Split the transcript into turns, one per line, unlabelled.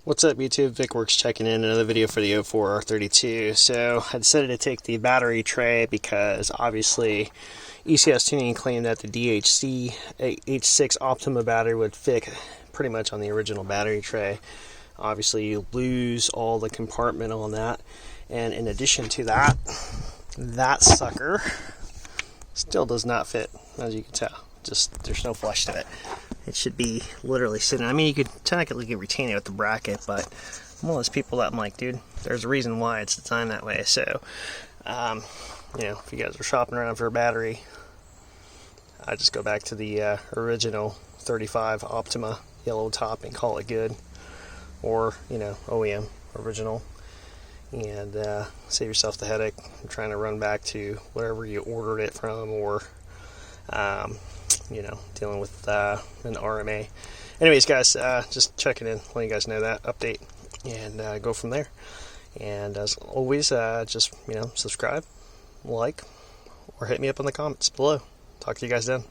What's up YouTube, Vik-Werks checking in another video for the VW R32. So I decided to take the battery tray because obviously ECS Tuning claimed that the DH6 Optima battery would fit pretty much on the original battery tray. Obviously you lose all the compartment on that, and in addition to that, that sucker still does not fit, as you can tell. Just there's no flush to it. It should be literally sitting. I mean, you could technically retain it with the bracket, but I'm one of those people that I'm like, dude, there's a reason why it's designed that way. So, you know, if you guys are shopping around for a battery, I just go back to the original 35 Optima yellow top and call it good, or you know, OEM original, and save yourself the headache of trying to run back to wherever you ordered it from, or you know, dealing with an RMA. Anyways, guys, just checking in, letting you guys know that update, and go from there. And as always, just, you know, subscribe, like, or hit me up in the comments below. Talk to you guys then.